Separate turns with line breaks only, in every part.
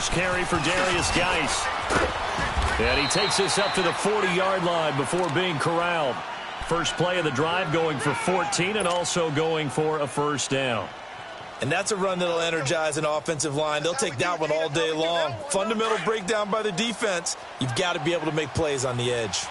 first carry for Darius Geis. And he takes us up to the 40-yard line before being corralled. First play of the drive going for 14 and also going for a first down.
And that's a run that'll energize an offensive line. They'll take that one all day long. Fundamental breakdown by the defense. You've got to be able to make plays on the edge.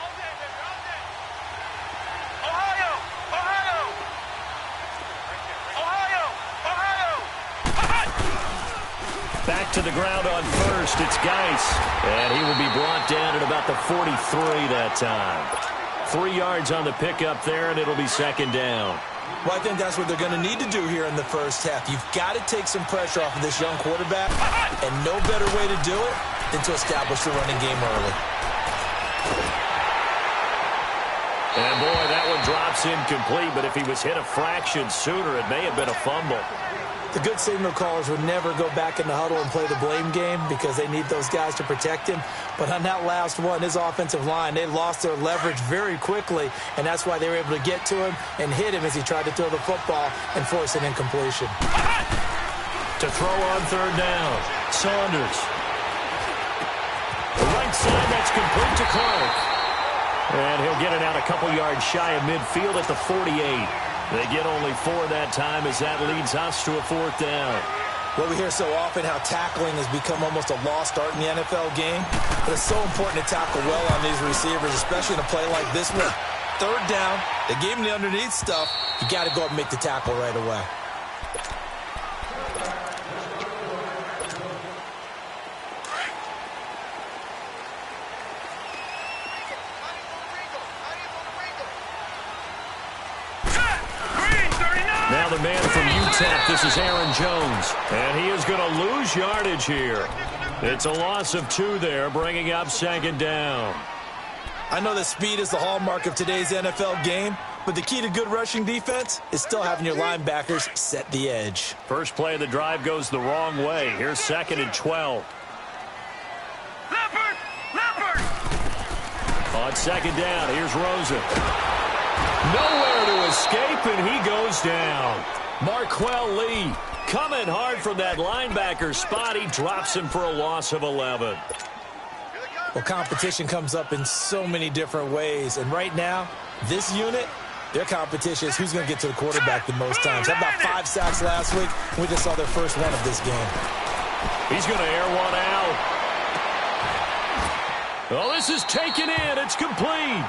Back to the ground on first. It's Geis. And he will be brought down at about the 43 that time. 3 yards on the pickup there, and it'll be second down.
Well, I think that's what they're going to need to do here in the first half. You've got to take some pressure off of this young quarterback, and no better way to do it than to establish the running game early.
And, boy, that one drops incomplete, but if he was hit a fraction sooner, it may have been a fumble.
The good signal callers would never go back in the huddle and play the blame game because they need those guys to protect him. But on that last one, his offensive line, they lost their leverage very quickly, and that's why they were able to get to him and hit him as he tried to throw the football and force an incompletion.
To throw on third down, Saunders. The right side, that's complete to Clark. And he'll get it out a couple yards shy of midfield at the 48. They get only 4 that time as that leads us to a fourth down.
Well, we hear so often how tackling has become almost a lost art in the NFL game. But it's so important to tackle well on these receivers, especially in a play like this one. Third down, they gave him the underneath stuff. You got to go up and make the tackle right away.
Now the man from UTEP, this is Aaron Jones. And he is going to lose yardage here. It's a loss of 2 there, bringing up second down.
I know that speed is the hallmark of today's NFL game, but the key to good rushing defense is still having your linebackers set the edge.
First play of the drive goes the wrong way. Here's second and 12.
Leopard!
On second down, here's Rosen. Nowhere to escape, and he goes down. Marquell Lee coming hard from that linebacker spot. He drops him for a loss of 11.
Well, competition comes up in so many different ways, and right now, this unit, their competition is who's going to get to the quarterback the most times. Had about 5 sacks last week. We just saw their first one of this game.
He's going to air one out. Well, this is taken in. It's complete.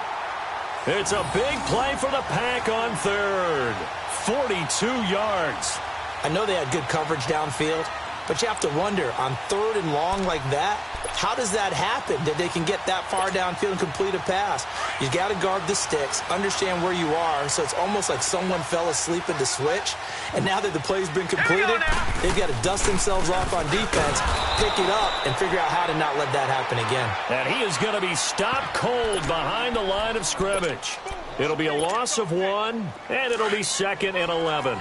It's a big play for the Pack on third. 42 yards.
I know they had good coverage downfield, but you have to wonder, on third and long like that, how does that happen that they can get that far downfield and complete a pass? You got to guard the sticks, understand where you are, so it's almost like someone fell asleep at the switch, and now that the play's been completed, they've got to dust themselves off on defense, pick it up, and figure out how to not let that happen again.
And he is going to be stopped cold behind the line of scrimmage. It'll be a loss of 1, and it'll be second and 11.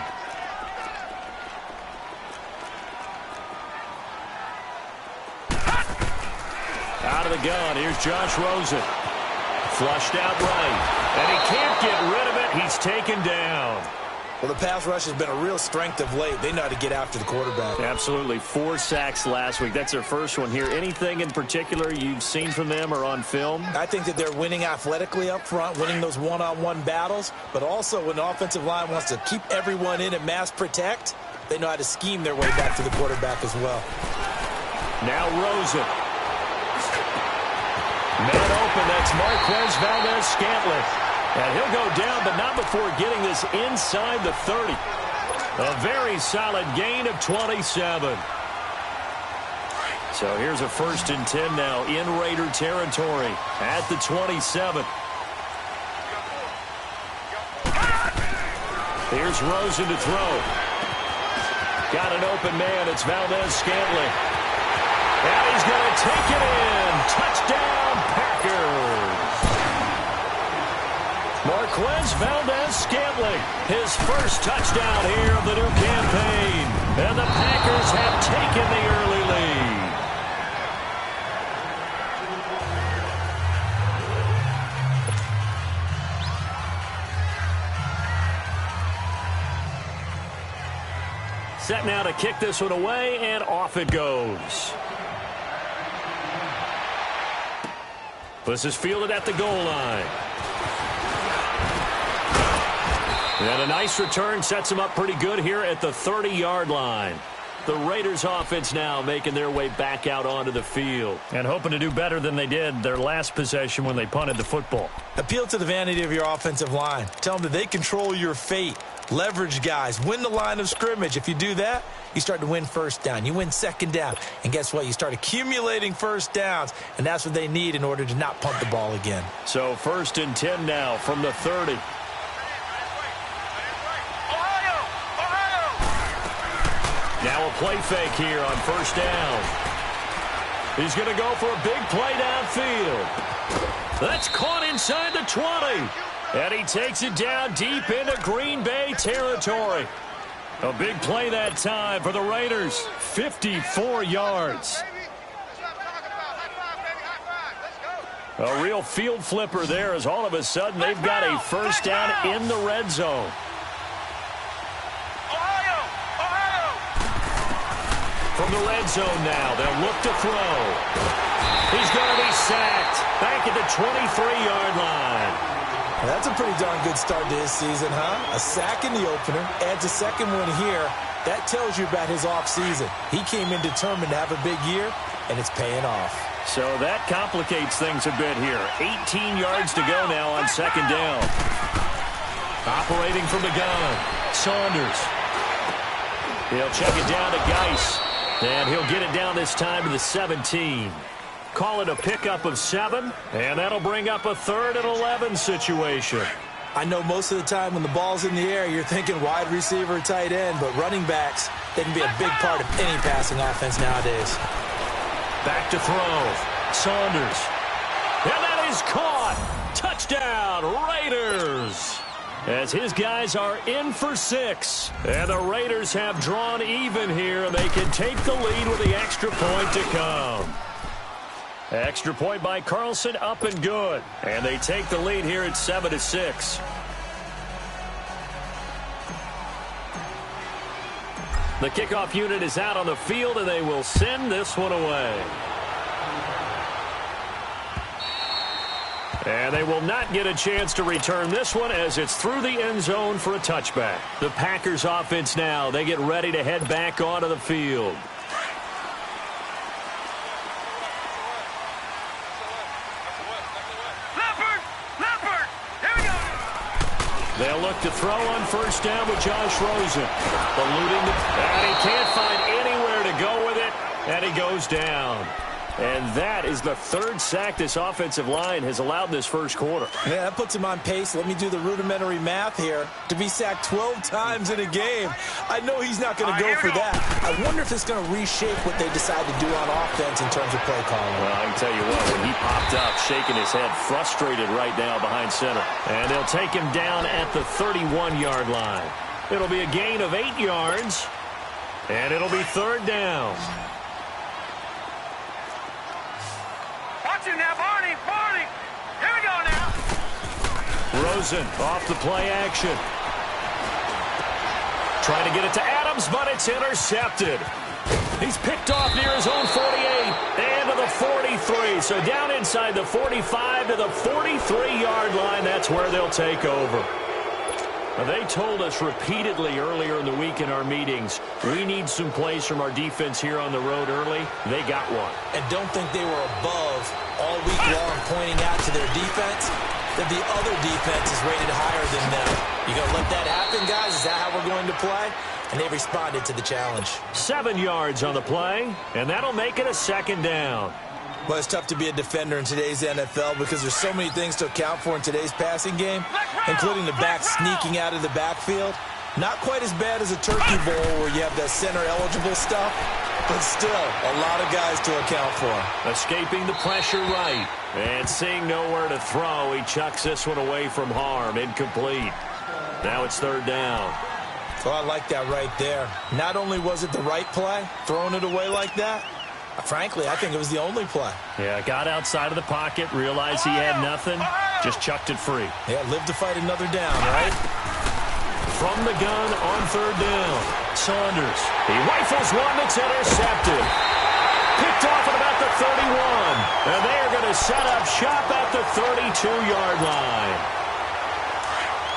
Out of the gun, here's Josh Rosen. Flushed out right, and he can't get rid of it. He's taken down.
Well, the pass rush has been a real strength of late. They know how to get after the quarterback.
Absolutely. 4 sacks last week. That's their first one here. Anything in particular you've seen from them or on film?
I think that they're winning athletically up front, winning those one-on-one battles, but also when the offensive line wants to keep everyone in and mass protect, they know how to scheme their way back to the quarterback as well.
Now Rosen. Man open, that's Marquez Valdez-Scantling. And he'll go down, but not before getting this inside the 30. A very solid gain of 27. So here's a 1st and 10 now in Raider territory at the 27. Here's Rosen to throw. Got an open man, it's Valdez-Scantling. And he's going to take it in. Touchdown, Packers. Marquez Valdez-Scantling, his first touchdown here of the new campaign. And the Packers have taken the early lead. Set now to kick this one away, and off it goes. This is fielded at the goal line. And a nice return sets them up pretty good here at the 30-yard line. The Raiders offense now making their way back out onto the field.
And hoping to do better than they did their last possession when they punted the football.
Appeal to the vanity of your offensive line. Tell them that they control your fate. Leverage guys. Win the line of scrimmage. If you do that, you start to win first down. You win second down. And guess what? You start accumulating first downs. And that's what they need in order to not punt the ball again.
So 1st and 10 now from the 30. Now a play fake here on 1st down. He's going to go for a big play downfield. That's caught inside the 20. And he takes it down deep into Green Bay territory. A big play that time for the Raiders. 54 yards. A real field flipper there as all of a sudden they've got a first down in the red zone. From the red zone now, they'll look to throw. He's going to be sacked back at the 23-yard line.
Well, that's a pretty darn good start to his season, huh? A sack in the opener, adds a second one here. That tells you about his offseason. He came in determined to have a big year, and it's paying off.
So that complicates things a bit here. 18 yards to go now on 2nd down. Operating from the gun, Saunders. He'll check it down to Geis. And he'll get it down this time to the 17. Call it a pickup of 7, and that'll bring up a 3rd and 11 situation.
I know most of the time when the ball's in the air, you're thinking wide receiver, tight end, but running backs, they can be a big part of any passing offense nowadays.
Back to throw. Saunders. And that is caught. Touchdown, Raiders. As his guys are in for 6. And the Raiders have drawn even here, and they can take the lead with the extra point to come. Extra point by Carlson, up and good. And they take the lead here at 7-6. The kickoff unit is out on the field, and they will send this one away. And they will not get a chance to return this one as it's through the end zone for a touchback. The Packers offense now, they get ready to head back onto the field. They'll look to throw on 1st down with Josh Rosen. Eluding and he can't find anywhere to go with it, and he goes down. And that is the 3rd sack this offensive line has allowed this first quarter.
Yeah, that puts him on pace. Let me do the rudimentary math here. To be sacked 12 times in a game, I know he's not going to go for that. I wonder if it's going to reshape what they decide to do on offense in terms of play calling.
Well, I can tell you what, when he popped up, shaking his head, frustrated right now behind center. And they'll take him down at the 31-yard line. It'll be a gain of 8 yards, and it'll be 3rd down.
Now, Barney, here we go now.
Rosen off the play action. Trying to get it to Adams, but it's intercepted. He's picked off near his own 48 and to the 43. So down inside the 45 to the 43-yard line. That's where they'll take over. They told us repeatedly earlier in the week in our meetings, we need some plays from our defense here on the road early. They got one.
And don't think they were above all week long pointing out to their defense that the other defense is rated higher than them. You going to let that happen, guys? Is that how we're going to play? And they responded to the challenge.
7 yards on the play, and that'll make it a 2nd down.
Well, it's tough to be a defender in today's NFL because there's so many things to account for in today's passing game, including the back sneaking out of the backfield. Not quite as bad as a turkey bowl where you have that center-eligible stuff, but still a lot of guys to account for.
Escaping the pressure right, and seeing nowhere to throw, he chucks this one away from harm, incomplete. Now it's 3rd down.
So I like that right there. Not only was it the right play, throwing it away like that, frankly, I think it was the only play.
Yeah, got outside of the pocket, realized he had nothing, just chucked it free.
Yeah, live to fight another down, right?
From the gun on 3rd down, Saunders. He rifles one that's intercepted. Picked off at about the And they are going to set up shop at the 32-yard line.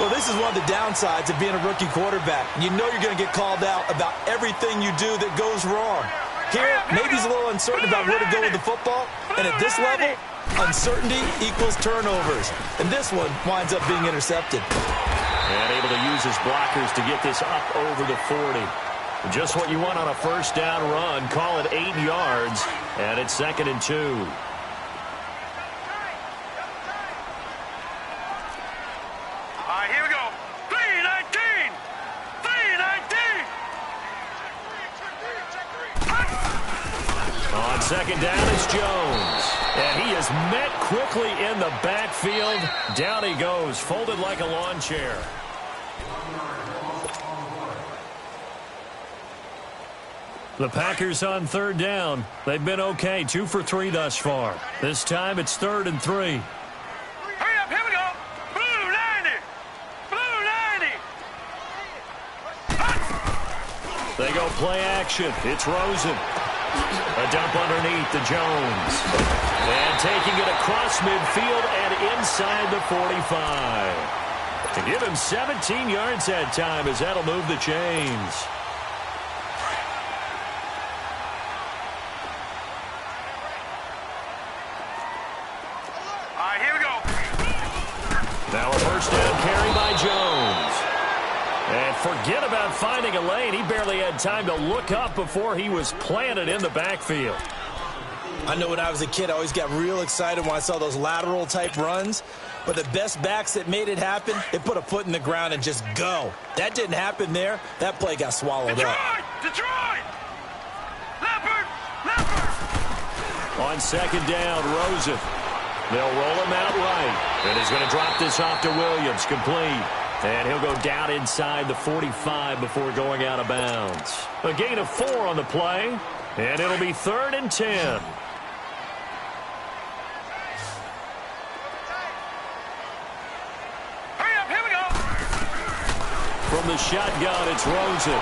Well, this is one of the downsides of being a rookie quarterback. You know you're going to get called out about everything you do that goes wrong. Here, maybe he's a little uncertain about where to go with the football. And at this level, uncertainty equals turnovers. And this one winds up being intercepted.
And able to use his blockers to get this up over the 40. Just what you want on a first down run. Call it 8 yards. And it's 2nd and 2.
Here we go. 3-19. 3-19.
On 2nd down, it's Jones. And he is met quickly in the backfield. Down he goes, folded like a lawn chair. The Packers on 3rd down. They've been okay, 2 for 3 thus far. This time it's 3rd and 3.
Hurry up, here we go. Blue 90. Blue 90.
They go play action. It's Rosen. A dump underneath to Jones. And taking it across midfield and inside the 45. To give him 17 yards that time as that'll move the chains.
Here we go.
Now a first down carry by Jones. And forget about finding a lane. He barely had time to look up before he was planted in the backfield.
I know when I was a kid, I always got real excited when I saw those lateral type runs. But the best backs that made it happen, they put a foot in the ground and just go. That didn't happen there. That play got swallowed up.
Detroit! Leopard! Leopard!
On 2nd down, Rosen. They'll roll him out right. And he's going to drop this off to Williams, complete. And he'll go down inside the 45 before going out of bounds. A gain of 4 on the play. And it'll be 3rd and 10.
Hurry up, here we go.
From the shotgun, it's Rosen.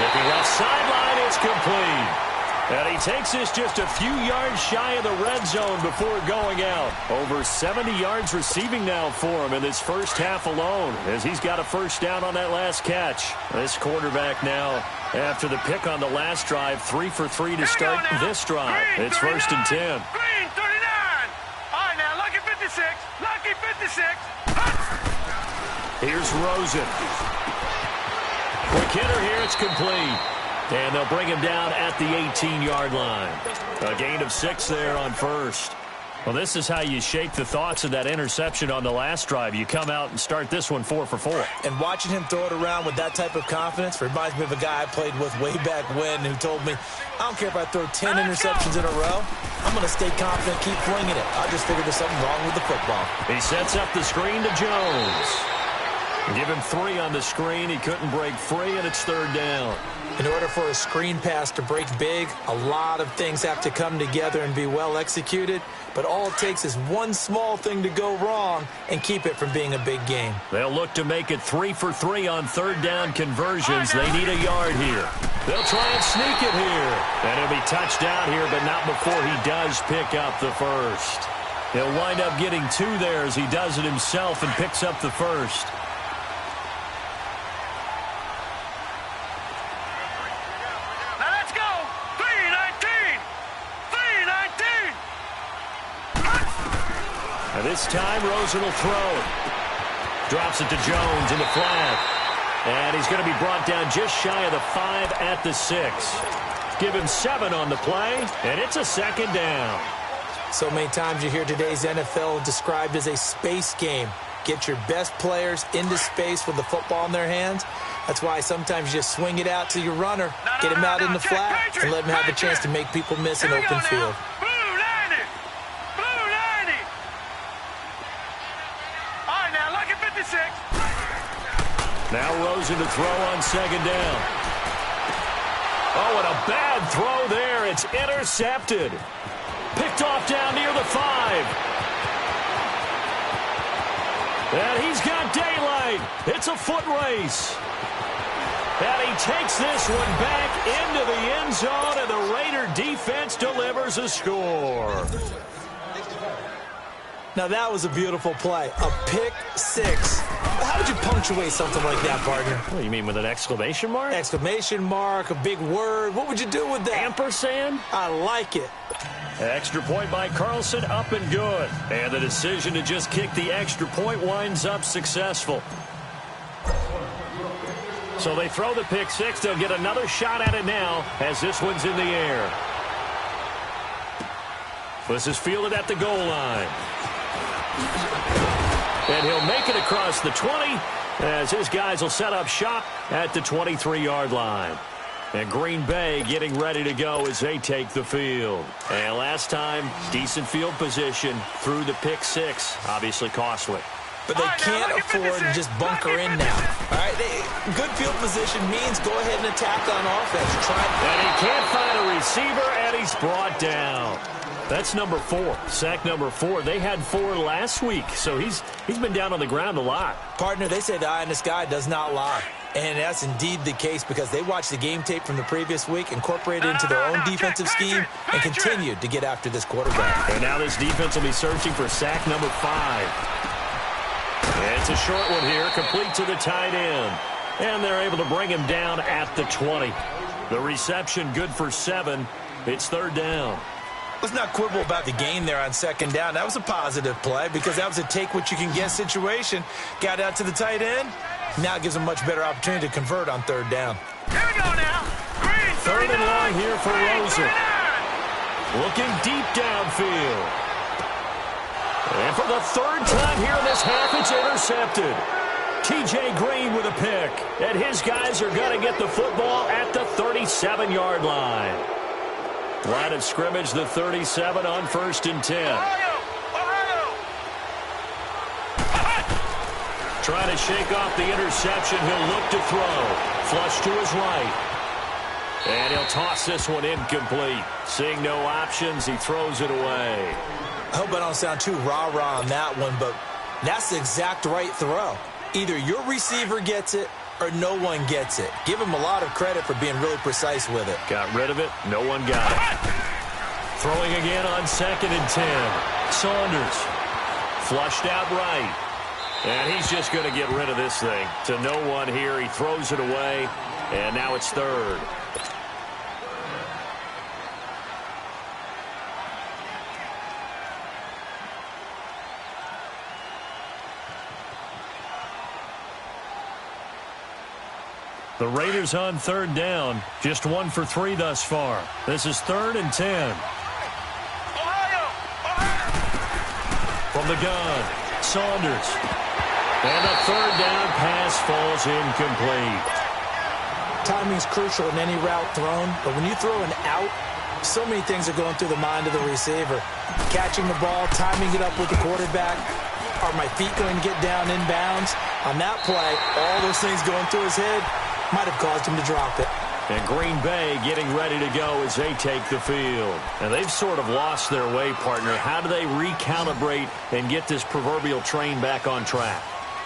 Looking left sideline, it's complete. And he takes this just a few yards shy of the red zone before going out. Over 70 yards receiving now for him in this first half alone, as he's got a first down on that last catch. This quarterback now, after the pick on the last drive, 3 for 3 to start this drive.
Green,
it's 1st and 10.
Green 39. All right, now, lucky 56. Lucky 56.
Here's Rosen. Quick hitter here, it's complete. And they'll bring him down at the 18-yard line. A gain of 6 there on first. Well, this is how you shake the thoughts of that interception on the last drive. You come out and start this one 4 for 4.
And watching him throw it around with that type of confidence reminds me of a guy I played with way back when who told me, I don't care if I throw 10 interceptions in a row. I'm going to stay confident, keep flinging it. I just figured there's something wrong with the football.
He sets up the screen to Jones. Give him 3 on the screen. He couldn't break free, and it's 3rd down.
In order for a screen pass to break big, a lot of things have to come together and be well executed. But all it takes is one small thing to go wrong and keep it from being a big game.
They'll look to make it 3 for 3 on 3rd down conversions. They need a yard here. They'll try and sneak it here. And he'll be touchdown here, but not before he does pick up the first. He'll wind up getting 2 there as he does it himself and picks up the first. This time, Rosen will throw it. Drops it to Jones in the flat. And he's going to be brought down just shy of the 5 at the 6. Give him 7 on the play, and it's a 2nd down.
So many times you hear today's NFL described as a space game. Get your best players into space with the football in their hands. That's why sometimes you just swing it out to your runner, get him out in the flat, and let him have a chance to make people miss an open field.
Now Rosen to throw on 2nd down. Oh, and a bad throw there. It's intercepted. Picked off down near the 5. And he's got daylight. It's a foot race. And he takes this one back into the end zone, and the Raider defense delivers a score.
Now, that was a beautiful play. A pick six. How would you punctuate something like that, partner?
What, you mean with an exclamation mark?
Exclamation mark, a big word. What would you do with that?
Ampersand?
I like it.
Extra point by Carlson, up and good. And the decision to just kick the extra point winds up successful. So they throw the pick six. They'll get another shot at it now as this one's in the air. This is fielded at the goal line. And he'll make it across the 20 as his guys will set up shop at the 23-yard line. And Green Bay getting ready to go as they take the field. And last time, decent field position through the pick six. Obviously costly.
But they can't afford to just bunker in now. All right, good field position means go ahead and attack on offense.
And he can't find a receiver, and he's brought down. That's number 4, sack number 4. They had 4 last week, so he's been down on the ground a lot.
Partner, they say the eye in the sky does not lie. And that's indeed the case because they watched the game tape from the previous week, incorporated it into their own defensive scheme, and continued to get after this quarterback.
And now this defense will be searching for sack number 5. And it's a short one here, complete to the tight end. And they're able to bring him down at the 20. The reception good for 7. It's third down.
Let's not quibble about the gain there on second down. That was a positive play because that was a take-what-you-can-get situation. Got out to the tight end. Now it gives them a much better opportunity to convert on third down.
Here we go now. Green,
third and long here for Rosen. Looking deep downfield. And for the third time here in this half, it's intercepted. T.J. Green with a pick. And his guys are going to get the football at the 37-yard line. Line of scrimmage, the 37 on 1st and 10. Trying to shake off the interception. He'll look to throw. Flush to his right. And he'll toss this one incomplete. Seeing no options, he throws it away.
I hope I don't sound too rah-rah on that one, but that's the exact right throw. Either your receiver gets it or no one gets it. Give him a lot of credit for being really precise with it.
Got rid of it. No one got it. Throwing again on 2nd and 10. Saunders. Flushed out right. And he's just going to get rid of this thing. To no one here. He throws it away. And now it's third. The Raiders on third down. Just 1 for 3 thus far. This is 3rd and 10. From the gun, Saunders. And a third down pass falls incomplete.
Timing's crucial in any route thrown, but when you throw an out, so many things are going through the mind of the receiver. Catching the ball, timing it up with the quarterback. Are my feet going to get down inbounds? On that play, all those things going through his head might have caused him to drop it.
And Green Bay getting ready to go as they take the field. And they've sort of lost their way, partner. How do they recalibrate and get this proverbial train back on track?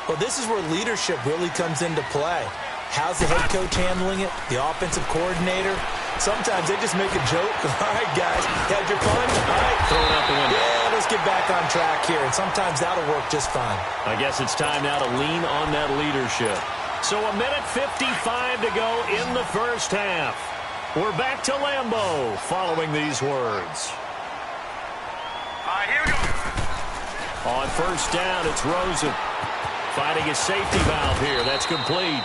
Well, this is where leadership really comes into play. How's the head coach handling it? The offensive coordinator? Sometimes they just make a joke. All right, guys, had your fun? All right.
Throw it out the window.
Yeah, let's get back on track here. And sometimes that'll work just fine.
I guess it's time now to lean on that leadership. So 1:55 to go in the first half. We're back to Lambeau following these words.
All right, here we go.
On first down, it's Rosen. Finding a safety valve here. That's complete.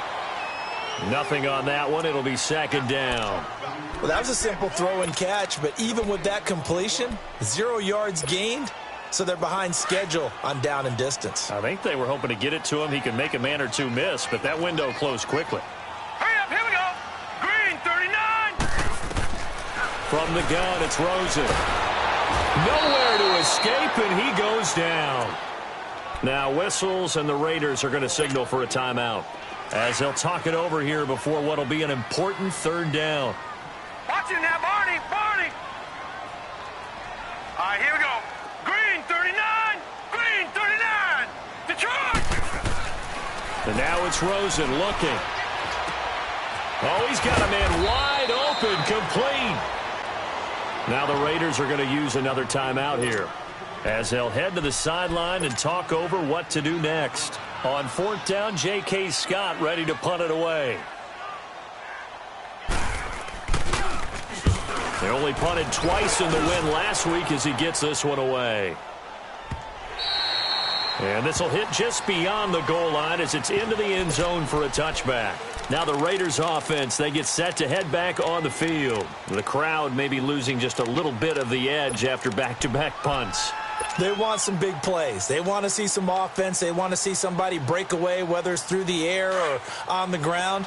Nothing on that one. It'll be 2nd down.
Well, that was a simple throw and catch, but even with that completion, 0 yards gained. So they're behind schedule on down and distance.
I think they were hoping to get it to him. He could make a man or two miss, but that window closed quickly.
Hurry up, here we go. Green, 39.
From the gun, it's Rosen. Nowhere to escape, and he goes down. Now whistles, and the Raiders are going to signal for a timeout, as they'll talk it over here before what will be an important 3rd down.
Watch it now, Barney. All right, here we go. Green, 39. Green, 39. Detroit.
And now it's Rosen looking. Oh, he's got a man wide open, complete. Now the Raiders are going to use another timeout here, as they'll head to the sideline and talk over what to do next. On 4th down, J.K. Scott ready to punt it away. They only punted twice in the win last week as he gets this one away. And this will hit just beyond the goal line as it's into the end zone for a touchback. Now the Raiders offense, they get set to head back on the field. The crowd may be losing just a little bit of the edge after back-to-back punts.
They want some big plays. They want to see some offense. They want to see somebody break away, whether it's through the air or on the ground.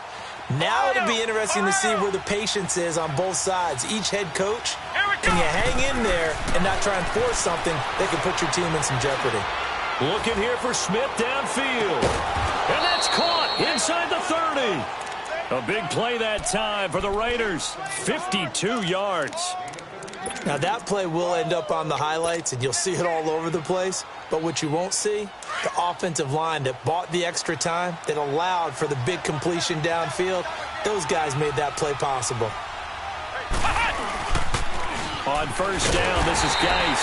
Now it'll be interesting to see where the patience is on both sides. Each head coach, can you hang in there and not try and force something that can put your team in some jeopardy?
Looking here for Smith downfield. And that's caught inside the 30. A big play that time for the Raiders. 52 yards.
Now that play will end up on the highlights, and you'll see it all over the place. But what you won't see, the offensive line that bought the extra time, that allowed for the big completion downfield, those guys made that play possible.
On 1st down, this is Geis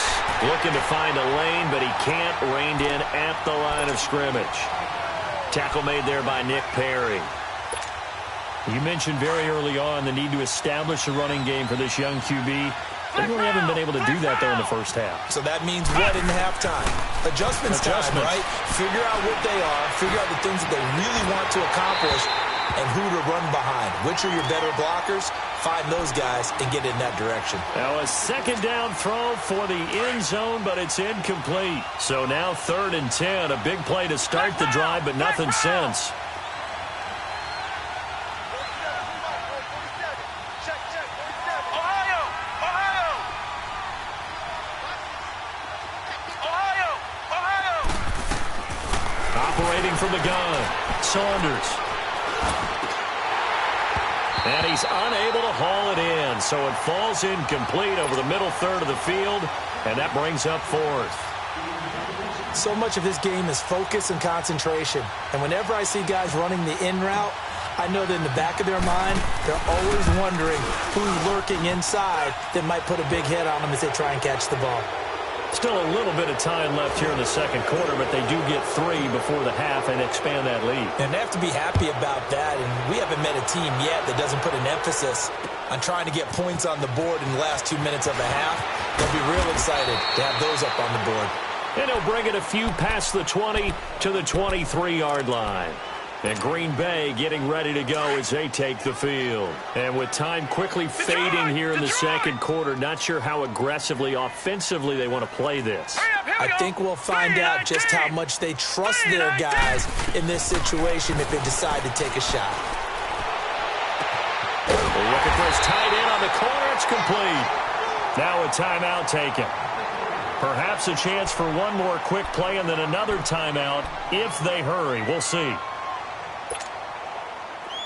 looking to find a lane, but he can't. Reined in at the line of scrimmage. Tackle made there by Nick Perry. You mentioned very early on the need to establish a running game for this young QB. They really haven't been able to do that, though, in the first half.
So that means what in halftime? Adjustments time, right? Figure out what they are, figure out the things that they really want to accomplish, and who to run behind. Which are your better blockers? Find those guys and get in that direction.
Now a 2nd down throw for the end zone, but it's incomplete. So now 3rd and 10, a big play to start the drive, but nothing since. Operating from the gun, Saunders. And he's unable to haul it in, so it falls incomplete over the middle third of the field, and that brings up 4th.
So much of this game is focus and concentration, and whenever I see guys running the in route, I know that in the back of their mind, they're always wondering who's lurking inside that might put a big hit on them as they try and catch the ball.
Still a little bit of time left here in the 2nd quarter, but they do get 3 before the half and expand that lead.
And they have to be happy about that, and we haven't met a team yet that doesn't put an emphasis on trying to get points on the board in the last 2 minutes of the half. They'll be real excited to have those up on the board.
And he'll bring it a few past the 20 to the 23-yard line. And Green Bay getting ready to go as they take the field. And with time quickly fading here in the 2nd quarter, not sure how aggressively, offensively they want to play this.
I think we'll find out just how much they trust their guys in this situation if they decide to take a shot.
They're looking for his tight end on the corner. It's complete. Now a timeout taken. Perhaps a chance for one more quick play and then another timeout if they hurry. We'll see.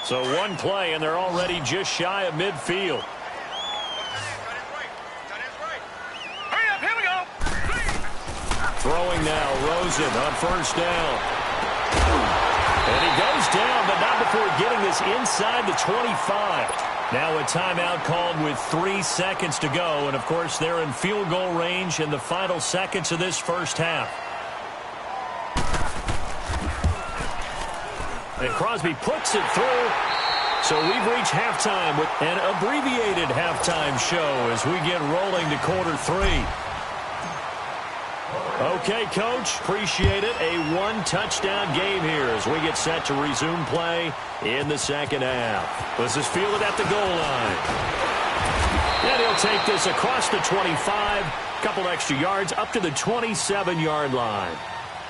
So one play, and they're already just shy of midfield.
Hurry up, here we go.
Throwing now, Rosen on 1st down. And he goes down, but not before getting this inside the 25. Now a timeout called with 3 seconds to go. And, of course, they're in field goal range in the final seconds of this first half. And Crosby puts it through. So we've reached halftime with an abbreviated halftime show as we get rolling to quarter 3. Okay, Coach, appreciate it. A 1-touchdown game here as we get set to resume play in the 2nd half. This is fielded at the goal line. And he'll take this across the 25, couple extra yards up to the 27-yard line.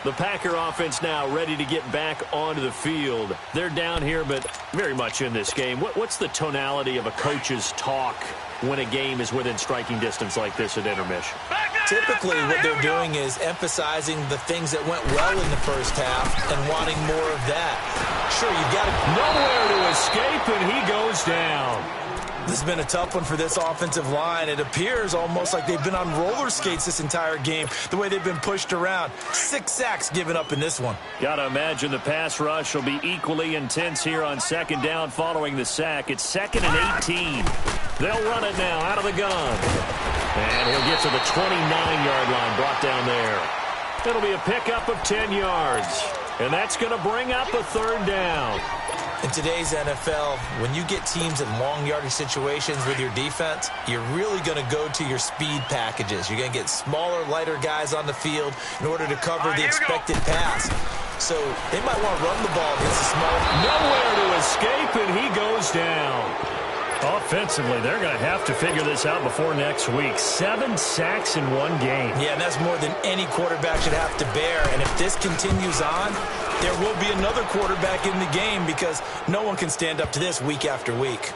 The Packer offense now ready to get back onto the field. They're down here, but very much in this game. What's the tonality of a coach's talk when a game is within striking distance like this at intermission?
Typically, what they're doing is emphasizing the things that went well in the first half and wanting more of that. Sure, you've got to...
Nowhere to escape, and he goes down.
This has been a tough one for this offensive line. It appears almost like they've been on roller skates this entire game, the way they've been pushed around. 6 sacks given up in this one.
Gotta imagine the pass rush will be equally intense here on second down following the sack. It's 2nd and 18. They'll run it now out of the gun. And he'll get to the 29-yard line, brought down there. It'll be a pickup of 10 yards. And that's going to bring up a 3rd down.
In today's NFL, when you get teams in long yardage situations with your defense, you're really going to go to your speed packages. You're going to get smaller, lighter guys on the field in order to cover the expected pass. So they might want to run the ball against the small.
Nowhere to escape, and he goes down. Offensively, they're going to have to figure this out before next week. 7 sacks in one game.
Yeah, and that's more than any quarterback should have to bear. And if this continues on, there will be another quarterback in the game because no one can stand up to this week after week.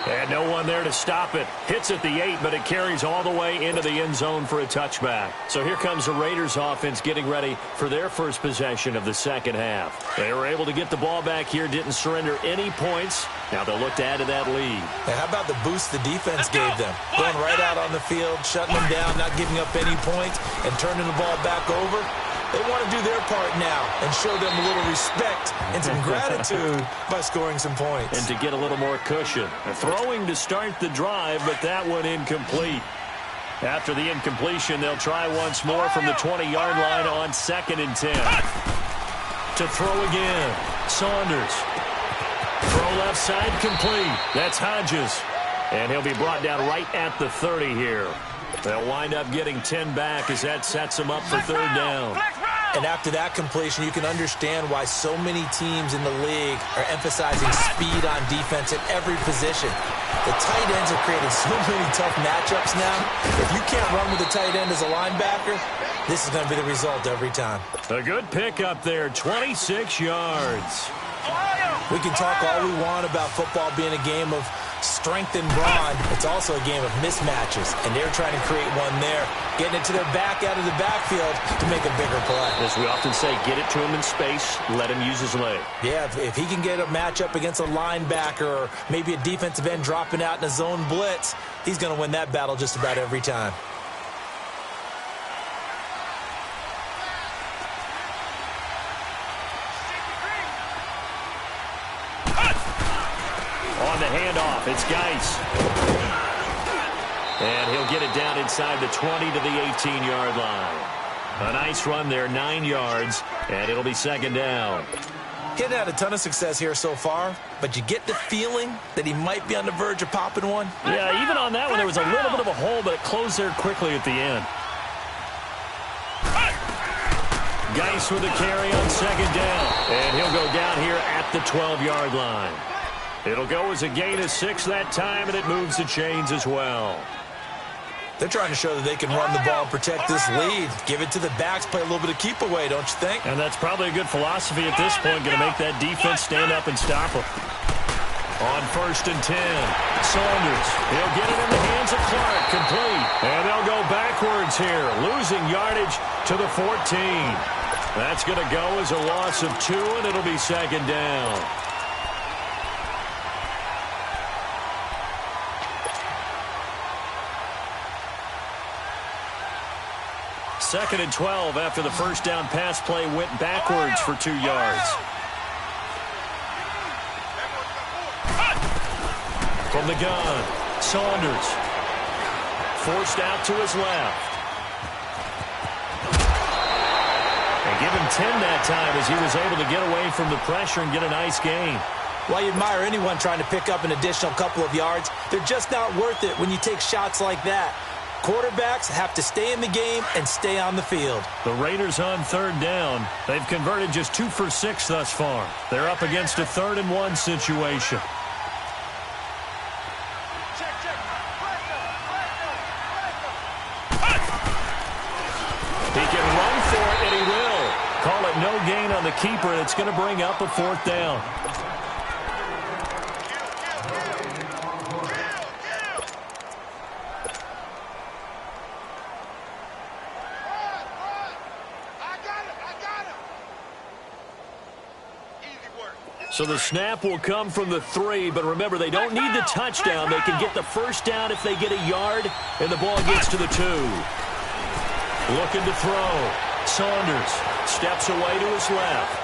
And no one there to stop it. Hits at the 8, but it carries all the way into the end zone for a touchback. So here comes the Raiders offense getting ready for their first possession of the second half. They were able to get the ball back here, didn't surrender any points. Now they'll look to add to that lead.
Now, how about the boost the defense gave them? Going right out on the field, shutting them down, not giving up any points, and turning the ball back over. They want to do their part now and show them a little respect and some gratitude by scoring some points.
And to get a little more cushion. Throwing to start the drive, but that one incomplete. After the incompletion, they'll try once more from the 20-yard line on 2nd and 10. To throw again. Saunders. Throw left side complete. That's Hodges. And he'll be brought down right at the 30 here. They'll wind up getting 10 back as that sets them up for 3rd down.
And after that completion, you can understand why so many teams in the league are emphasizing speed on defense at every position. The tight ends have created so many tough matchups now. If you can't run with a tight end as a linebacker, this is going to be the result every time.
A good pickup there, 26 yards.
We can talk all we want about football being a game of strength and brawn. It's also a game of mismatches, and they're trying to create one there, getting it to their back out of the backfield to make a bigger play.
As we often say, get it to him in space, let him use his leg.
Yeah, if he can get a matchup against a linebacker or maybe a defensive end dropping out in a zone blitz, he's going to win that battle just about every time.
On the handoff, it's Geis. And he'll get it down inside the 20 to the 18-yard line. A nice run there, 9 yards, and it'll be 2nd down.
He's had a ton of success here so far, but you get the feeling that he might be on the verge of popping one.
Yeah, even on that one, there was a little bit of a hole, but it closed there quickly at the end. Geis with a carry on 2nd down, and he'll go down here at the 12-yard line. It'll go as a gain of 6 that time, and it moves the chains as well.
They're trying to show that they can run the ball and protect this lead. Give it to the backs, play a little bit of keep away, don't you think?
And that's probably a good philosophy at this point, going to make that defense stand up and stop them. On 1st and 10, Saunders. He'll get it in the hands of Clark, complete. And they'll go backwards here, losing yardage to the 14. That's going to go as a loss of 2, and it'll be 2nd down. 2nd and 12 after the first down pass play went backwards for 2 yards. From the gun, Saunders. Forced out to his left. And give him 10 that time as he was able to get away from the pressure and get a nice gain.
Well, you admire anyone trying to pick up an additional couple of yards. They're just not worth it when you take shots like that. Quarterbacks have to stay in the game and stay on the field.
The Raiders on 3rd down. They've converted just 2 for 6 thus far. They're up against a 3rd and 1 situation. He can run for it, and he will. Call it no gain on the keeper, and it's going to bring up a 4th down.
So the snap will come from the 3, but remember, they don't need the touchdown. They can get the first down if they get a yard, and the ball gets to the 2. Looking to throw. Saunders steps away to his left.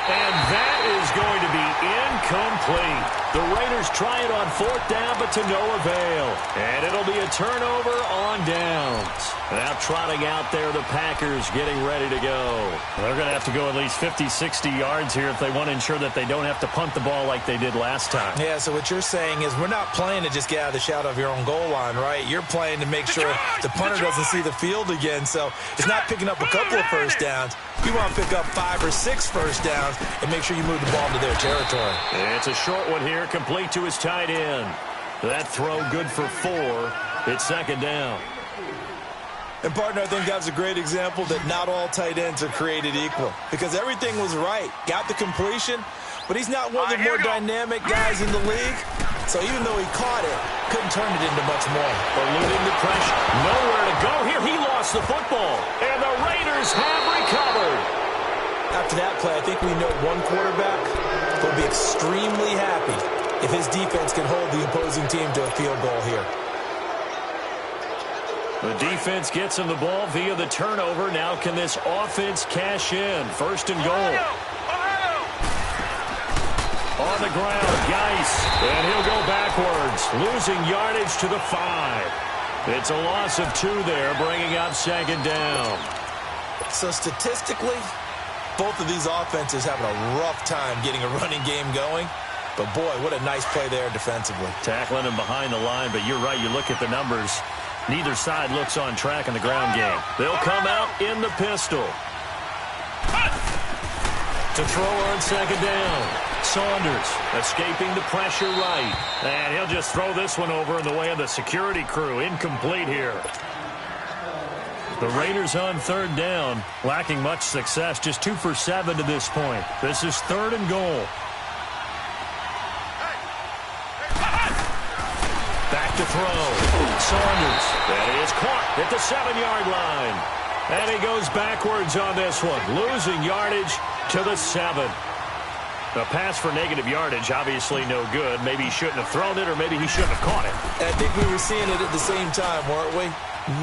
And that is going to be incomplete. The Raiders try it on 4th down, but to no avail. And it'll be a turnover on downs. Now trotting out there, the Packers getting ready to go.
They're going to have to go at least 50, 60 yards here if they want to ensure that they don't have to punt the ball like they did last time.
Yeah, so what you're saying is we're not playing to just get out of the shadow of your own goal line, right? You're playing to make sure the punter doesn't see the field again. So it's not picking up a couple of first downs. You want to pick up 5 or 6 first downs and make sure you move the ball into their territory.
It's a short one here, complete to his tight end. That throw good for 4. It's 2nd down.
And, partner, I think that's a great example that not all tight ends are created equal because everything was right. Got the completion, but he's not one of the more dynamic guys in the league. So even though he caught it, couldn't turn it into much more.
Eluding the pressure. Nowhere to go here. He lost the football. And the Raiders have recovered.
After that play, I think we know one quarterback will be extremely happy if his defense can hold the opposing team to a field goal here.
The defense gets him the ball via the turnover. Now can this offense cash in? 1st and goal. On the ground, Geis. And he'll go backwards, losing yardage to the 5. It's a loss of 2 there, bringing up 2nd down.
So statistically, both of these offenses having a rough time getting a running game going. But, boy, what a nice play there defensively.
Tackling him behind the line, but you're right. You look at the numbers. Neither side looks on track in the ground game.
They'll come out in the pistol. To throw on 2nd down. Saunders escaping the pressure right.
And he'll just throw this one over in the way of the security crew. Incomplete here. The Raiders on 3rd down, lacking much success. Just 2 for 7 to this point. This is 3rd and goal.
Back to throw. Saunders. That is caught at the 7-yard line. And he goes backwards on this one, losing yardage to the 7. A pass for negative yardage, obviously no good. Maybe he shouldn't have thrown it, or maybe he shouldn't have caught it.
I think we were seeing it at the same time, weren't we?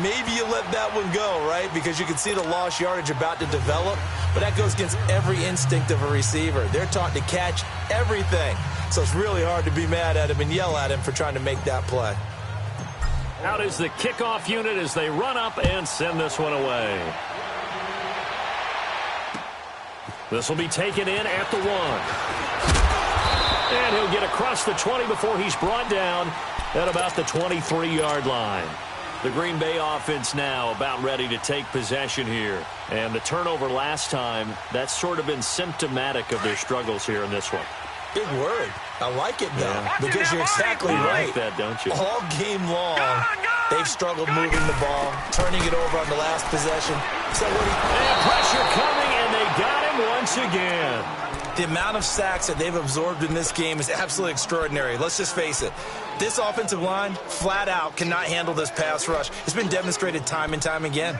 Maybe you let that one go, right? Because you can see the lost yardage about to develop. But that goes against every instinct of a receiver. They're taught to catch everything. So it's really hard to be mad at him and yell at him for trying to make that play.
Out is the kickoff unit as they run up and send this one away. This will be taken in at the 1. And he'll get across the 20 before he's brought down at about the 23-yard line. The Green Bay offense now about ready to take possession here. And the turnover last time, that's sort of been symptomatic of their struggles here in this one.
Big word. I like it, though, because you're exactly right.
You like that, don't you?
All game long, they've struggled moving the ball, turning it over on the last possession. So
and pressure coming, and they got him once again.
The amount of sacks that they've absorbed in this game is absolutely extraordinary. Let's just face it. This offensive line, flat out, cannot handle this pass rush. It's been demonstrated time and time again.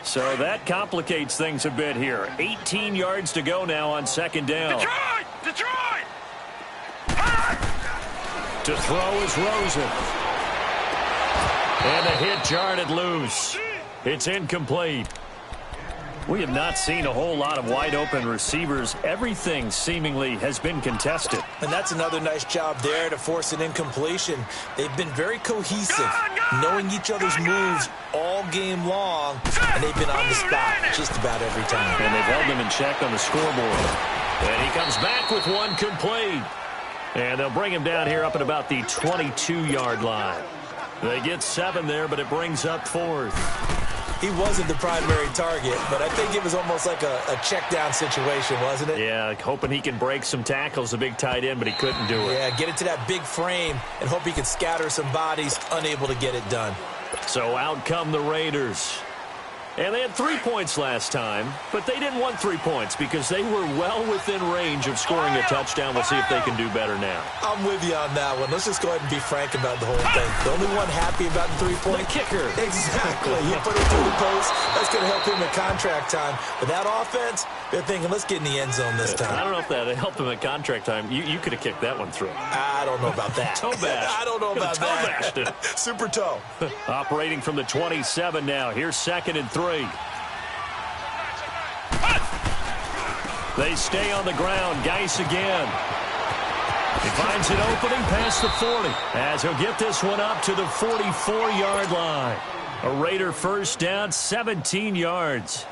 So that complicates things a bit here. 18 yards to go now on 2nd down.
Detroit!
To throw is Rosen. And the hit jarred it loose. It's incomplete.
We have not seen a whole lot of wide-open receivers. Everything seemingly has been contested.
And that's another nice job there to force an incompletion. They've been very cohesive, knowing each other's moves all game long, and they've been on the spot just about every time.
And they've held them in check on the scoreboard.
And he comes back with one complete. And they'll bring him down here up at about the 22-yard line. They get 7 there, but it brings up 4th.
He wasn't the primary target, but I think it was almost like a check-down situation, wasn't it?
Yeah, hoping he can break some tackles, a big tight end, but he couldn't do it.
Yeah, get it to that big frame and hope he could scatter some bodies, unable to get it done.
So out come the Raiders.
And they had 3 points last time, but they didn't want 3 points because they were well within range of scoring a touchdown. We'll see if they can do better now.
I'm with you on that one. Let's just go ahead and be frank about the whole thing. The only one happy about the 3-point.
The kicker.
Exactly. He put it through the post. That's going to help him in contract time. But that offense, they're thinking, let's get in the end zone this time.
I don't know if that helped him at contract time. You could have kicked that one through.
I don't know about that.
Toe bash.
I don't know about
toe
that.
Bashed it.
Super toe.
Operating from the 27 now. Here's 2nd and 3. They stay on the ground. Geis again. He finds an opening past the 40 as he'll get this one up to the 44-yard line. A Raider first down, 17 yards.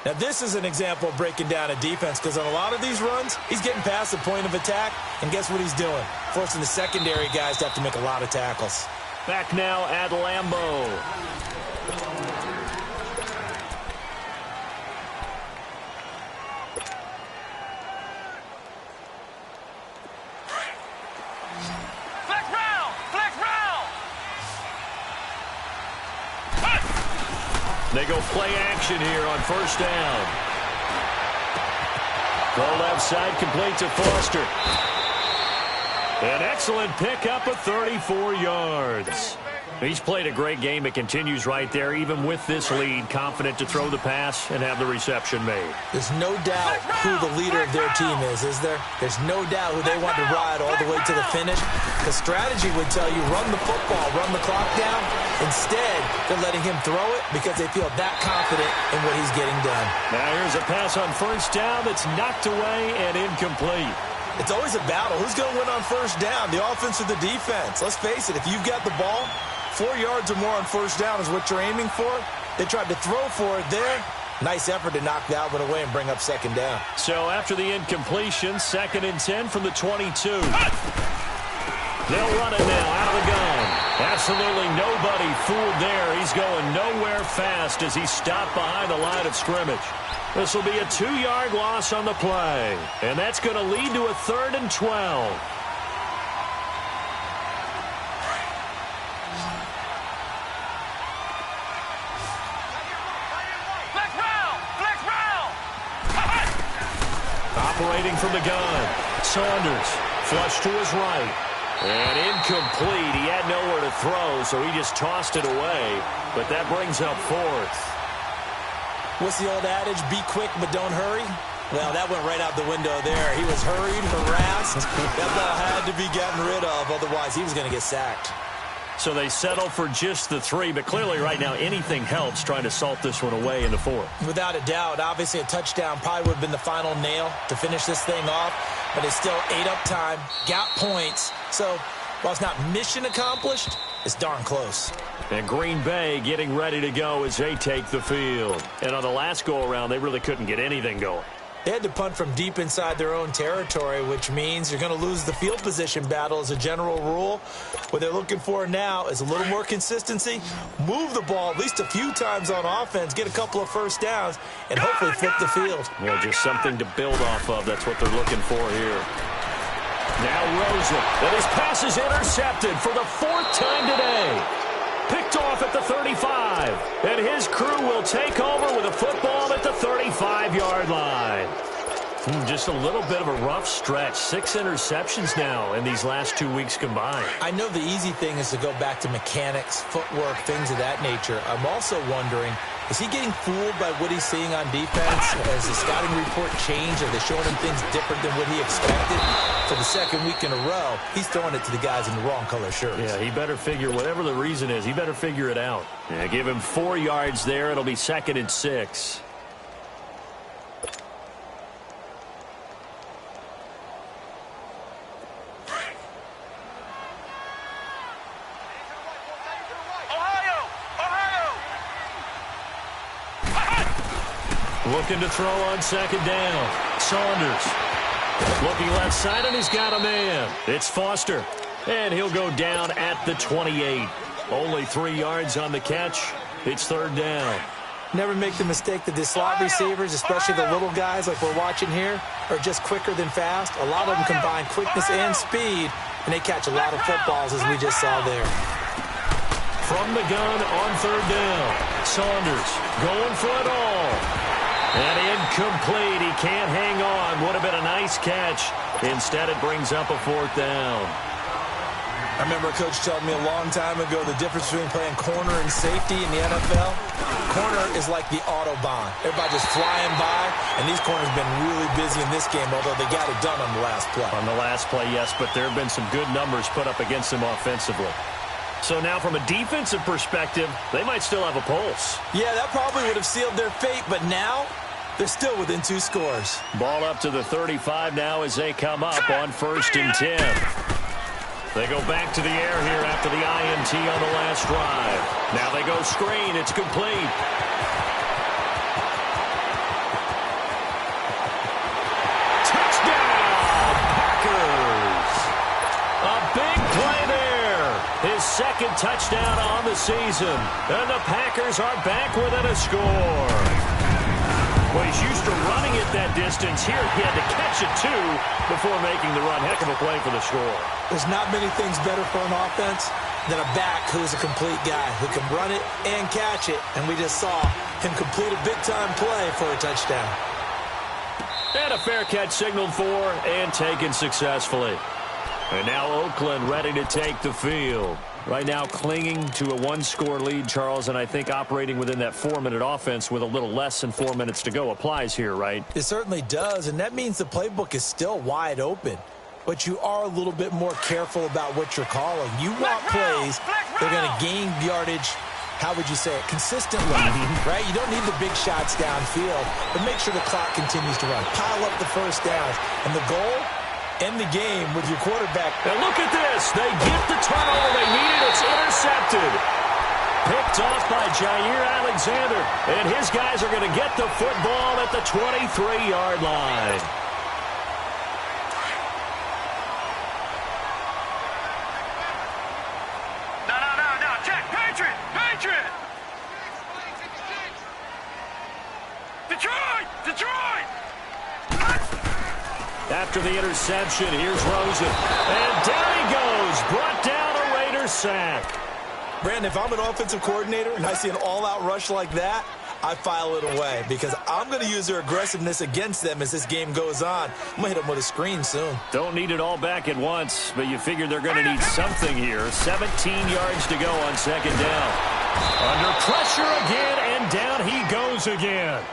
Now, this is an example of breaking down a defense because on a lot of these runs, he's getting past the point of attack, and guess what he's doing? Forcing the secondary guys to have to make a lot of tackles.
Back now at Lambeau. They go play action here on first down. Goal left side, complete to Foster. An excellent pickup of 34 yards. He's played a great game. It continues right there, even with this lead, confident to throw the pass and have the reception made.
There's no doubt who the leader of their team is there? There's no doubt who they want to ride all the way to the finish. The strategy would tell you run the football, run the clock down. Instead, they're letting him throw it because they feel that confident in what he's getting done.
Now here's a pass on first down that's knocked away and incomplete.
It's always a battle. Who's going to win on first down, the offense or the defense? Let's face it, if you've got the ball, 4 yards or more on first down is what you're aiming for. They tried to throw for it there. Nice effort to knock that one away and bring up second down.
So after the incompletion, 2nd and 10 from the 22. They'll run it now out of the gun. Absolutely nobody fooled there. He's going nowhere fast as he stopped behind the line of scrimmage. This will be a 2-yard loss on the play. And that's going to lead to a 3rd and 12. Operating from the gun. Saunders, flush to his right. And incomplete. He had nowhere to throw, so he just tossed it away. But that brings up 4th.
What's the old adage? Be quick, but don't hurry. Well, that went right out the window there. He was hurried, harassed. That ball had to be gotten rid of. Otherwise, he was going to get sacked.
So they settle for just the 3, but clearly right now anything helps trying to salt this one away in the 4th.
Without a doubt. Obviously, a touchdown probably would have been the final nail to finish this thing off, but it's still ate up time, got points. So while it's not mission accomplished, it's darn close.
And Green Bay getting ready to go as they take the field. And on the last go-around, they really couldn't get anything going.
They had to punt from deep inside their own territory, which means you're going to lose the field position battle as a general rule. What they're looking for now is a little more consistency, move the ball at least a few times on offense, get a couple of first downs, and hopefully flip the field.
Well, just something to build off of. That's what they're looking for here. Now Rosen, and his pass is intercepted for the 4th time today. Picked off at the 35, and his crew will take over with a football at the 35-yard line. Just a little bit of a rough stretch. 6 interceptions now in these last 2 weeks combined.
I know the easy thing is to go back to mechanics, footwork, things of that nature. I'm also wondering, is he getting fooled by what he's seeing on defense? Has the scouting report changed? Are they showing him things different than what he expected? For the 2nd week in a row, he's throwing it to the guys in the wrong color shirts.
Yeah, he better figure, whatever the reason is, he better figure it out. Yeah, give him 4 yards there. It'll be 2nd and 6. Looking to throw on 2nd down. Saunders looking left side, and he's got a man. It's Foster, and he'll go down at the 28. Only 3 yards on the catch. It's 3rd down.
Never make the mistake that the slot receivers, especially the little guys like we're watching here, are just quicker than fast. A lot of them combine quickness and speed, and they catch a lot of footballs, as we just saw there.
From the gun on third down. Saunders going for it all. And incomplete. He can't hang on. Would have been a nice catch. Instead, it brings up a fourth down.
I remember a coach telling me a long time ago the difference between playing corner and safety in the NFL. Corner is like the Autobahn. Everybody just flying by, and these corners have been really busy in this game, although they got it done on the last play.
On the last play, yes, but there have been some good numbers put up against them offensively. So now from a defensive perspective, they might still have a pulse.
Yeah, that probably would have sealed their fate, but now they're still within 2 scores.
Ball up to the 35 now as they come up on 1st and 10. They go back to the air here after the INT on the last drive. Now they go screen. It's complete. Touchdown, Packers. A big play there. His second touchdown on the season. And the Packers are back within a score. Well, he's used to running it that distance. Here he had to catch it, too, before making the run. Heck of a play for the score.
There's not many things better for an offense than a back who's a complete guy who can run it and catch it. And we just saw him complete a big-time play for a touchdown.
And a fair catch signaled for and taken successfully. And now Oakland ready to take the field. Right now clinging to a 1-score lead, Charles, and I think operating within that 4-minute offense with a little less than 4 minutes to go applies here, right?
It certainly does, and that means the playbook is still wide open. But you are a little bit more careful about what you're calling. You want plays that are going to gain yardage, how would you say it, consistently, right? You don't need the big shots downfield, but make sure the clock continues to run. Pile up the first downs, and the goal, end the game with your quarterback.
And look at this. They get the turnover they needed. It's intercepted. Picked off by Jair Alexander. And his guys are going to get the football at the 23-yard line.
No. Check. Patriot. Detroit.
After the interception, here's Rosen. And down he goes. Brought down a Raider sack.
Brandon, if I'm an offensive coordinator and I see an all-out rush like that, I file it away because I'm going to use their aggressiveness against them as this game goes on. I'm going to hit them with a screen soon.
Don't need it all back at once, but you figure they're going to need something here. 17 yards to go on 2nd down. Under pressure again, and down he goes again.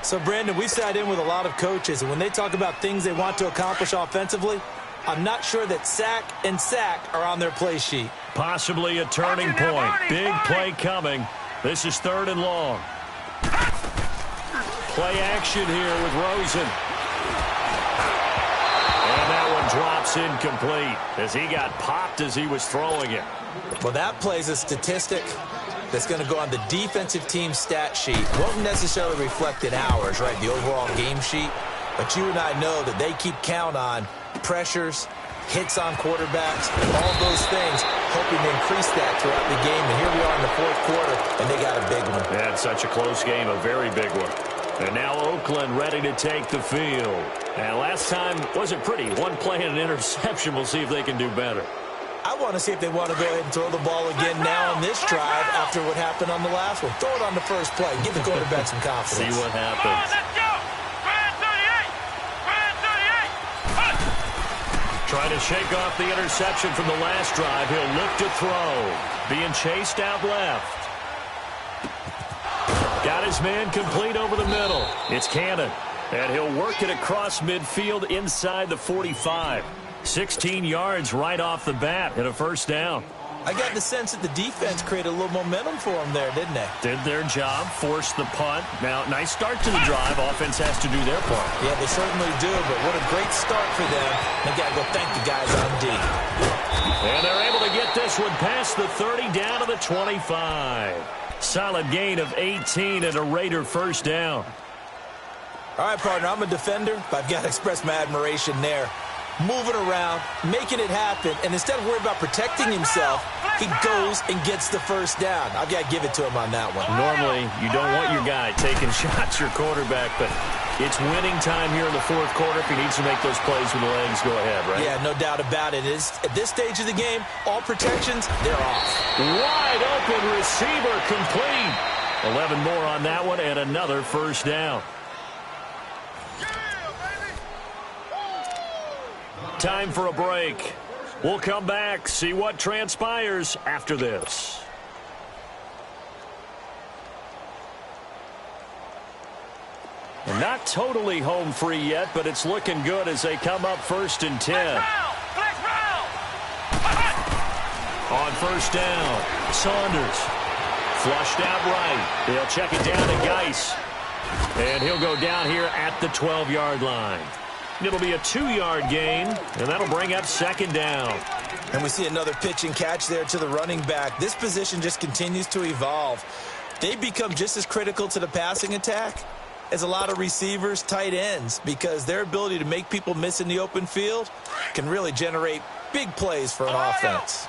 So, Brandon, we sat in with a lot of coaches, and when they talk about things they want to accomplish offensively, I'm not sure that sack and sack are on their play sheet.
Possibly a turning point. Big play coming. This is 3rd and long. Play action here with Rosen. And that one drops incomplete as he got popped as he was throwing it.
Well, that plays a statistic that's going to go on the defensive team stat sheet. Won't necessarily reflect in ours, right, the overall game sheet. But you and I know that they keep count on pressures, hits on quarterbacks, all those things, hoping to increase that throughout the game. And here we are in the 4th quarter, and they got a big one.
Yeah, it's such a close game, a very big one. And now Oakland ready to take the field. And last time wasn't pretty. One play and an interception. We'll see if they can do better.
I want to see if they want to go ahead and throw the ball again now on this drive after what happened on the last one. Throw it on the first play. Give the quarterback some confidence.
See what happens.
Let's go. Brand 38.
Trying to shake off the interception from the last drive. He'll look to throw. Being chased out left. Got his man complete over the middle. It's Cannon. And he'll work it across midfield inside the 45. 16 yards right off the bat and a 1st down.
I got the sense that the defense created a little momentum for them there, didn't they?
Did their job, forced the punt. Now, nice start to the drive. Offense has to do their part.
Yeah, they certainly do, but what a great start for them. They got to go thank the guys on D.
And they're able to get this one past the 30 down to the 25. Solid gain of 18 and a Raider 1st down.
All right, partner, I'm a defender, but I've got to express my admiration there. Moving around, making it happen, and instead of worrying about protecting himself, he goes and gets the 1st down. I've got to give it to him on that one.
Normally, you don't want your guy taking shots, your quarterback, but
It's winning time here in the fourth quarter. If he needs to make those plays with the legs, go ahead, right?
Yeah, no doubt about it. At this stage of the game, all protections, they're off.
Wide open receiver complete. 11 more on that one and another first down. Time for a break. We'll come back, see what transpires after this. And not totally home free yet, but it's looking good as they come up 1st and 10. On first down, Saunders. Flushed out right. They'll check it down to Geis. And he'll go down here at the 12-yard line. It'll be a 2-yard gain, and that'll bring up 2nd down.
And we see another pitch and catch there to the running back. This position just continues to evolve. They become just as critical to the passing attack as a lot of receivers, tight ends, because their ability to make people miss in the open field can really generate big plays for an offense.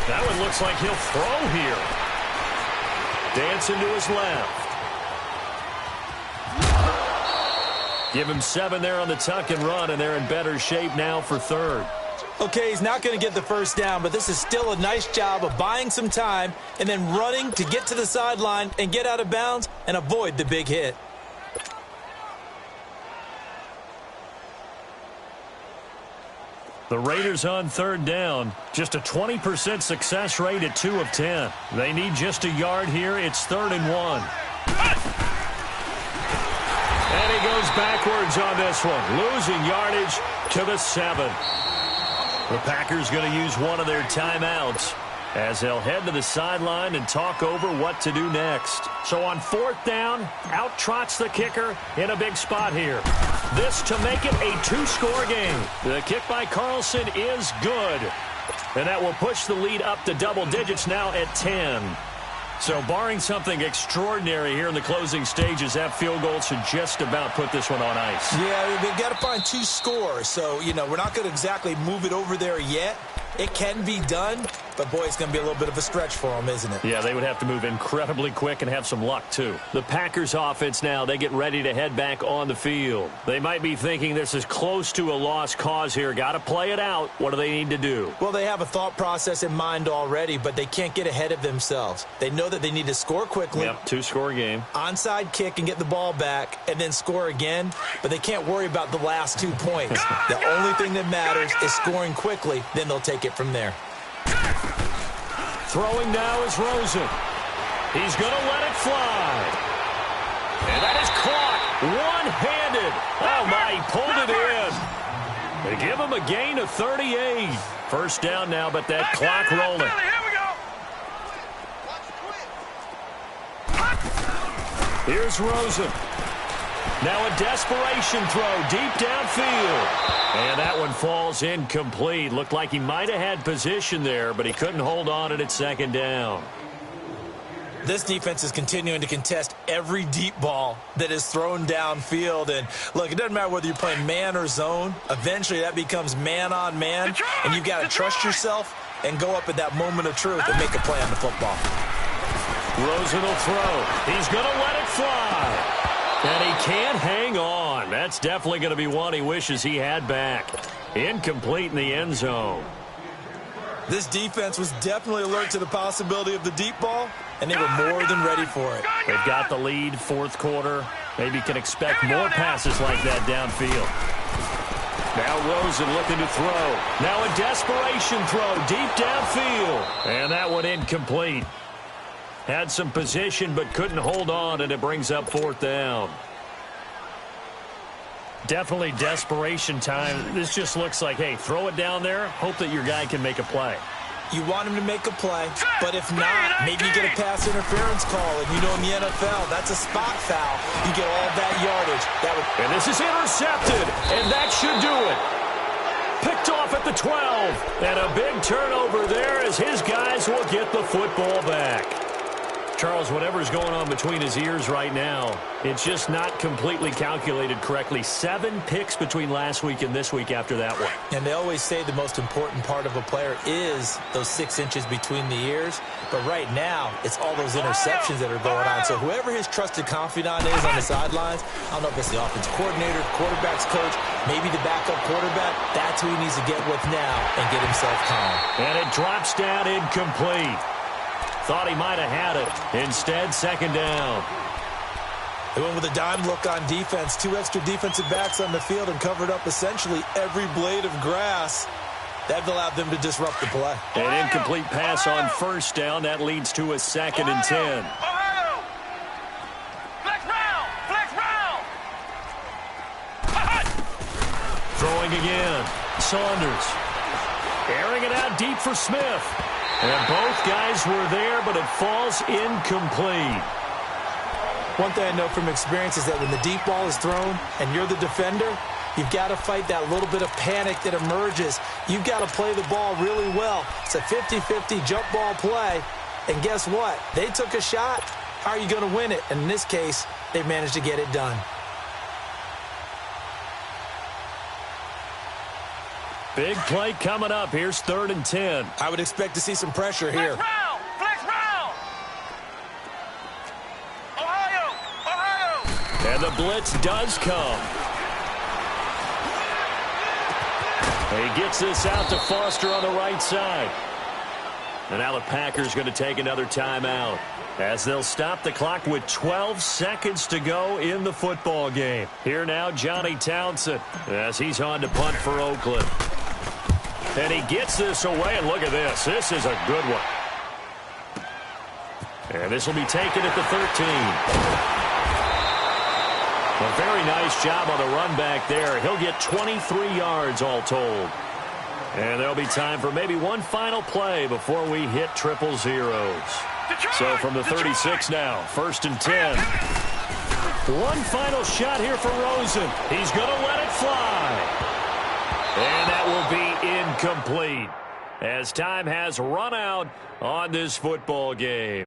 That one looks like he'll throw here. Dancing to his left. Give him 7 there on the tuck and run, and they're in better shape now for 3rd.
Okay, he's not going to get the first down, but this is still a nice job of buying some time and then running to get to the sideline and get out of bounds and avoid the big hit.
The Raiders on 3rd down. Just a 20% success rate at 2 of 10. They need just a yard here. It's 3rd and 1. And he goes backwards on this one, losing yardage to the 7. The Packers going to use one of their timeouts as they'll head to the sideline and talk over what to do next. So on 4th down, out trots the kicker in a big spot here. This to make it a 2-score game. The kick by Carlson is good. And that will push the lead up to double digits now at 10. So barring something extraordinary here in the closing stages, that field goal should just about put this one on ice.
Yeah, they've got to find 2 scores. So, we're not going to exactly move it over there yet. It can be done, but, boy, it's going to be a little bit of a stretch for them, isn't it?
Yeah, they would have to move incredibly quick and have some luck, too. The Packers offense now, they get ready to head back on the field. They might be thinking this is close to a lost cause here. Got to play it out. What do they need to do?
Well, they have a thought process in mind already, but they can't get ahead of themselves. They know that they need to score quickly.
Yep, 2-score game.
Onside kick and get the ball back and then score again, but they can't worry about the last 2 points. The only thing that matters is scoring quickly, then they'll take it from there.
Throwing now is Rosen. He's going to let it fly. And that is caught one-handed. Oh, my, he pulled it in. They give him a gain of 38. First down now, but that clock rolling. Here's Rosen. Now a desperation throw deep downfield. And that one falls incomplete. Looked like he might have had position there, but he couldn't hold on it at 2nd down.
This defense is continuing to contest every deep ball that is thrown downfield. And, look, it doesn't matter whether you're playing man or zone. Eventually that becomes man-on-man, and you've got to trust yourself and go up at that moment of truth and make a play on the football.
Rosen will throw. He's going to let it fly. And he can't hang on. That's definitely going to be one he wishes he had back. Incomplete in the end zone.
This defense was definitely alert to the possibility of the deep ball, and they were more than ready for it.
They've got the lead, 4th quarter. Maybe can expect more passes like that downfield. Now Rosen looking to throw. Now a desperation throw deep downfield. And that one incomplete. Had some position but couldn't hold on, and it brings up 4th down. Definitely desperation time. This just looks like, hey, throw it down there, hope that your guy can make a play.
You want him to make a play, but if not, maybe you get a pass interference call. And in the NFL, that's a spot foul. You get all that yardage.
And this is intercepted, and that should do it. Picked off at the 12, and a big turnover there as his guys will get the football back.
Charles, whatever's going on between his ears right now, it's just not completely calculated correctly. 7 picks between last week and this week after that one.
And they always say the most important part of a player is those 6 inches between the ears. But right now, it's all those interceptions that are going on. So whoever his trusted confidant is on the sidelines, I don't know if it's the offensive coordinator, quarterback's coach, maybe the backup quarterback, that's who he needs to get with now and get himself calm.
And it drops down incomplete. Thought he might have had it. Instead, second down.
They went with a dime look on defense. 2 extra defensive backs on the field and covered up essentially every blade of grass. That allowed them to disrupt the play.
An incomplete pass on first down. That leads to a 2nd and 10.
Flex round! Flex round!
Throwing again. Saunders. Airing it out deep for Smith. And both guys were there, but it falls incomplete.
One thing I know from experience is that when the deep ball is thrown and you're the defender, you've got to fight that little bit of panic that emerges. You've got to play the ball really well. It's a 50-50 jump ball play. And guess what? They took a shot. How are you going to win it? And in this case, they managed to get it done.
Big play coming up. Here's 3rd and 10.
I would expect to see some pressure here.
Flex round! Flex round! Ohio!
And the blitz does come. He gets this out to Foster on the right side. And now the Packers going to take another timeout as they'll stop the clock with 12 seconds to go in the football game. Here now, Johnny Townsend as he's on to punt for Oakland. And he gets this away, and look at this. This is a good one. And this will be taken at the 13. A very nice job on the run back there. He'll get 23 yards all told. And there'll be time for maybe one final play before we hit 000. So from the 36 now, 1st and 10. One final shot here for Rosen. He's going to let it fly. And that will be incomplete as time has run out on this football game.